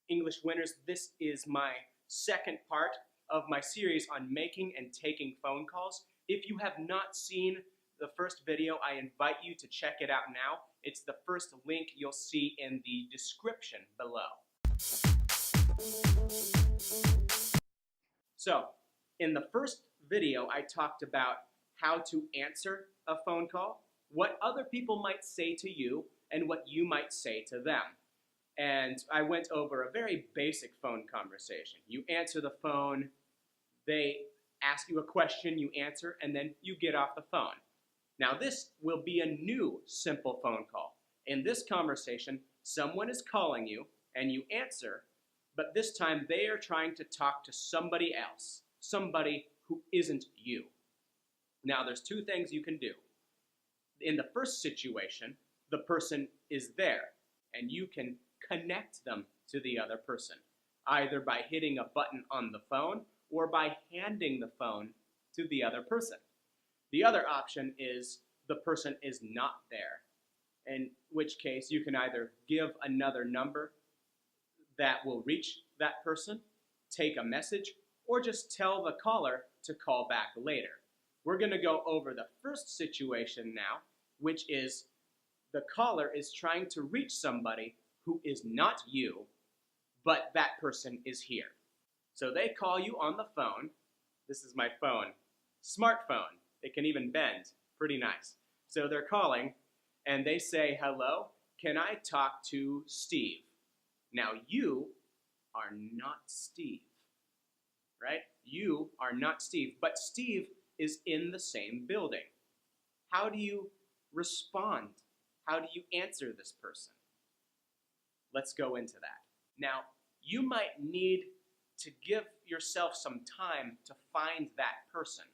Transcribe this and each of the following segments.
English winners, this is my second part of my series on making and taking phone calls. If you have not seen the first video, I invite you to check it out now. It's the first link you'll see in the description below. So, in the first video, I talked about how to answer a phone call, what other people might say to you, and what you might say to them. And I went over a very basic phone conversation. You answer the phone, they ask you a question, you answer, and then you get off the phone. Now this will be a new simple phone call. In this conversation, someone is calling you and you answer, but this time they are trying to talk to somebody else, somebody who isn't you. Now there's two things you can do. In the first situation, the person is there and you can connect them to the other person, either by hitting a button on the phone or by handing the phone to the other person. The other option is the person is not there, in which case you can either give another number that will reach that person, take a message, or just tell the caller to call back later. We're going to go over the first situation now, which is the caller is trying to reach somebody who is not you, but that person is here. So they call you on the phone. This is my phone, smartphone. It can even bend, pretty nice. So they're calling and they say, "Hello, can I talk to Steve?" Now you are not Steve, right? You are not Steve, but Steve is in the same building. How do you respond? How do you answer this person? Let's go into that. Now, you might need to give yourself some time to find that person.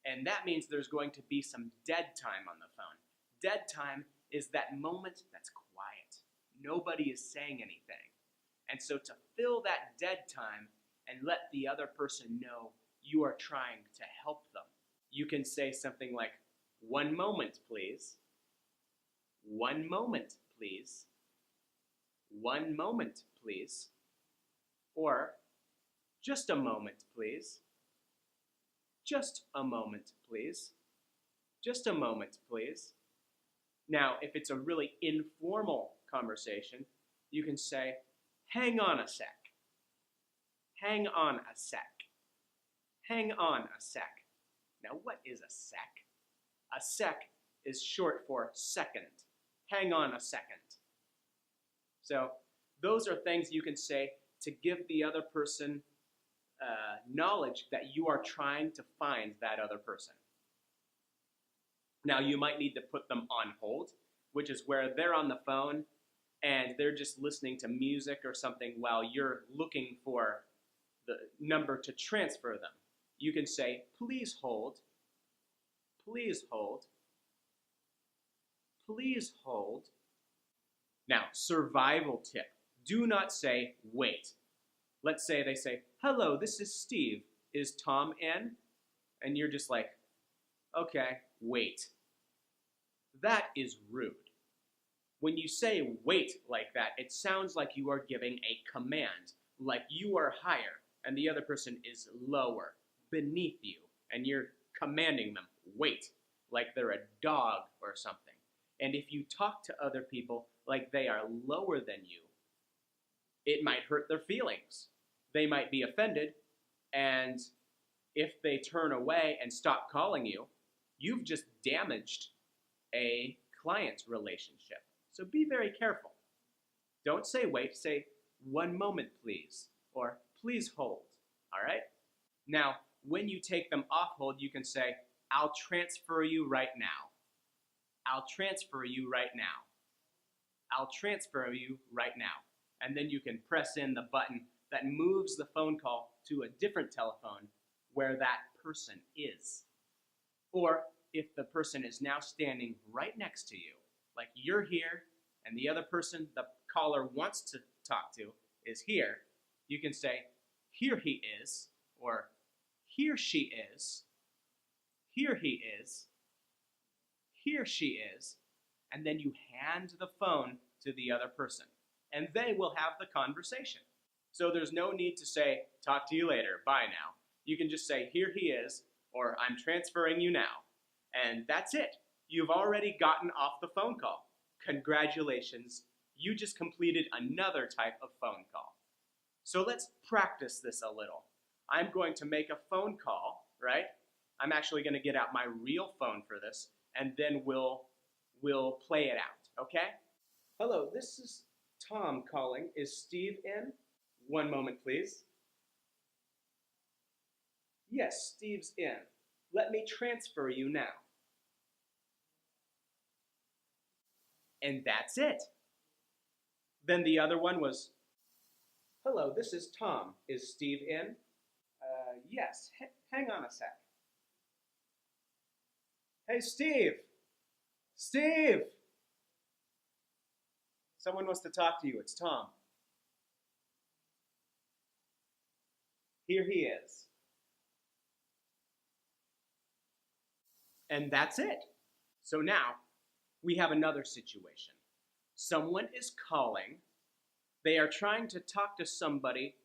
And that means there's going to be some dead time on the phone. Dead time is that moment that's quiet. Nobody is saying anything. And so to fill that dead time and let the other person know you are trying to help them, you can say something like, "One moment, please. One moment, please. One moment, please." Or, "Just a moment, please. Just a moment, please. Just a moment, please." Now, if it's a really informal conversation, you can say, "Hang on a sec. Hang on a sec. Hang on a sec." Now, what is a sec? A sec is short for second. Hang on a second. So those are things you can say to give the other person knowledge that you are trying to find that other person. Now you might need to put them on hold, which is where they're on the phone and they're just listening to music or something while you're looking for the number to transfer them. You can say, "Please hold. Please hold. Please hold." Now, survival tip. Do not say, "Wait." Let's say they say, "Hello, this is Steve. Is Tom in?" And you're just like, "Okay, wait." That is rude. When you say "wait" like that, it sounds like you are giving a command, like you are higher and the other person is lower, beneath you, and you're commanding them, "Wait," like they're a dog or something. And if you talk to other people like they are lower than you, it might hurt their feelings. They might be offended, and if they turn away and stop calling you, you've just damaged a client relationship. So be very careful. Don't say "wait," say "one moment, please," or "please hold," all right? Now, when you take them off hold, you can say, "I'll transfer you right now. I'll transfer you right now. I'll transfer you right now." And then you can press in the button that moves the phone call to a different telephone where that person is. Or if the person is now standing right next to you, like you're here and the other person the caller wants to talk to is here, you can say, "Here he is," or "Here she is," "Here he is," "Here she is," and then you hand the phone to the other person. and they will have the conversation. So there's no need to say, talk to you later, bye now. You can just say, here he is, or I'm transferring you now. And that's it. You've already gotten off the phone call. Congratulations, you just completed another type of phone call. So let's practice this a little. I'm going to make a phone call, right? I'm actually going to get out my real phone for this, and then we'll play it out, okay? Hello, this is Tom calling. Is Steve in? One moment, please. Yes, Steve's in. Let me transfer you now. And that's it. Then the other one was, hello, this is Tom. Is Steve in? Yes. Hang on a sec. Hey, Steve! Steve! Someone wants to talk to you. It's Tom. Here he is. And that's it. So now, we have another situation. Someone is calling. They are trying to talk to somebody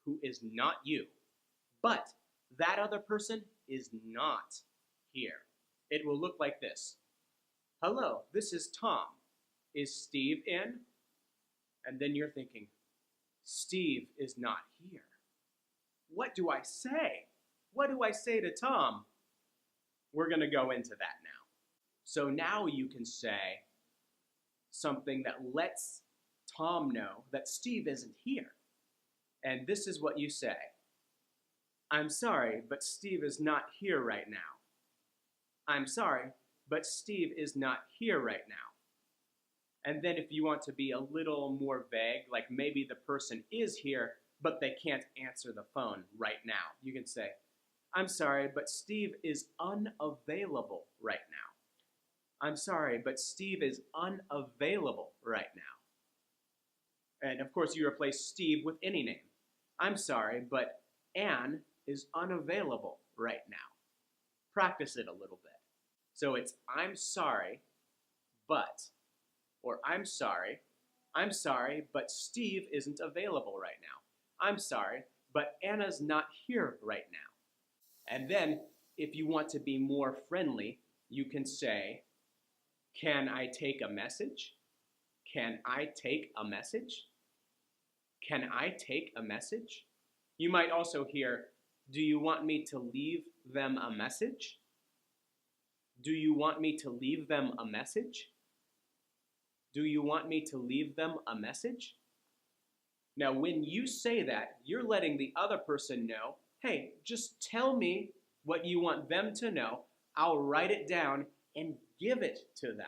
who is not you. But that other person is not here. It will look like this. Hello, this is Tom. Is Steve in? And then you're thinking, Steve is not here. What do I say? What do I say to Tom? We're going to go into that now. So now you can say something that lets Tom know that Steve isn't here. And this is what you say. I'm sorry, but Steve is not here right now. I'm sorry, but Steve is not here right now. And then if you want to be a little more vague, like maybe the person is here, but they can't answer the phone right now, you can say, I'm sorry, but Steve is unavailable right now. I'm sorry, but Steve is unavailable right now. And of course you replace Steve with any name. I'm sorry, but Anne is unavailable right now. Practice it a little bit. So it's I'm sorry, but, or I'm sorry, but Steve isn't available right now. I'm sorry, but Anna's not here right now. And then, if you want to be more friendly, you can say, can I take a message? Can I take a message? Can I take a message? You might also hear, do you want me to leave them a message? Do you want me to leave them a message? Do you want me to leave them a message? Now, when you say that, you're letting the other person know, hey, just tell me what you want them to know. I'll write it down and give it to them.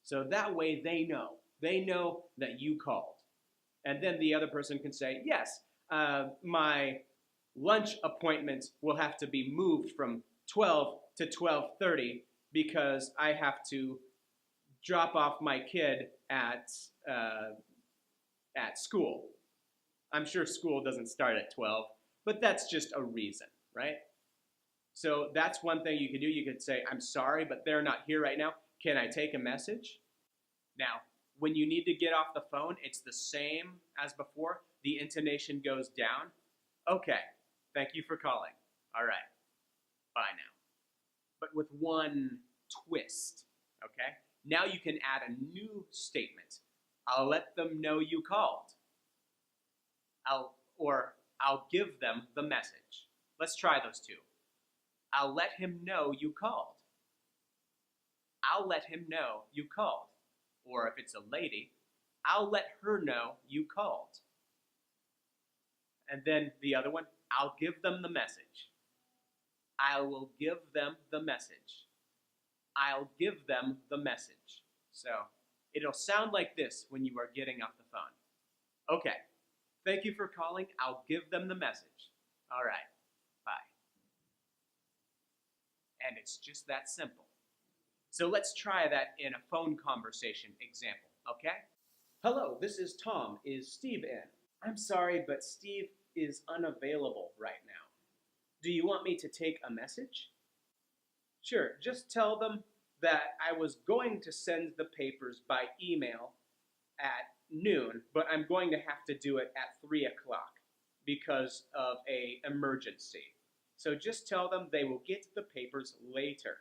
So that way they know. They know that you called. And then the other person can say, yes, my lunch appointment will have to be moved from 12 to 12:30 because I have to drop off my kid at school. I'm sure school doesn't start at 12, but that's just a reason, right? So that's one thing you could do. You could say, I'm sorry, but they're not here right now. Can I take a message? Now, when you need to get off the phone, it's the same as before. The intonation goes down. Okay, thank you for calling. All right, bye now. But with one twist, okay? Now you can add a new statement. I'll let them know you called. I'll give them the message. Let's try those two. I'll let him know you called. I'll let him know you called. Or if it's a lady, I'll let her know you called. And then the other one, I'll give them the message. I will give them the message. I'll give them the message. So it'll sound like this when you are getting off the phone. Okay, thank you for calling. I'll give them the message. All right, bye. And it's just that simple. So let's try that in a phone conversation example, okay? Hello, this is Tom. Is Steve in? I'm sorry, but Steve is unavailable right now. Do you want me to take a message? Sure, just tell them that I was going to send the papers by email at noon, but I'm going to have to do it at 3 o'clock because of an emergency. So just tell them they will get the papers later.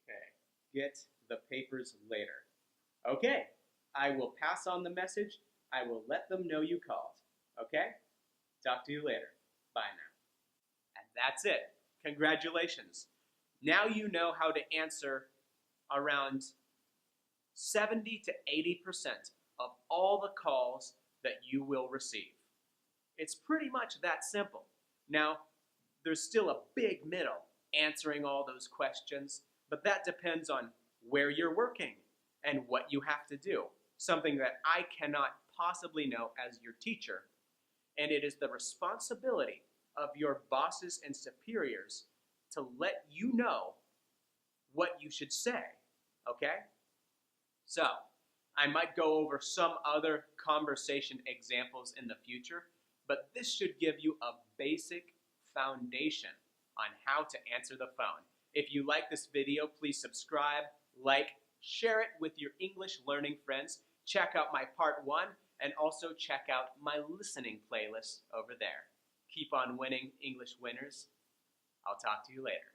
Okay, get the papers later. Okay, I will pass on the message. I will let them know you called. Okay? Talk to you later. Bye now. And that's it. Congratulations. Now you know how to answer around 70 to 80% of all the calls that you will receive. It's pretty much that simple. Now, there's still a big middle answering all those questions, but that depends on where you're working and what you have to do, something that I cannot possibly know as your teacher. And it is the responsibility of your bosses and superiors to let you know what you should say, okay? So, I might go over some other conversation examples in the future, but this should give you a basic foundation on how to answer the phone. If you like this video, please subscribe, like, share it with your English learning friends. Check out my part 1 and also check out my listening playlist over there. Keep on winning, English winners. I'll talk to you later.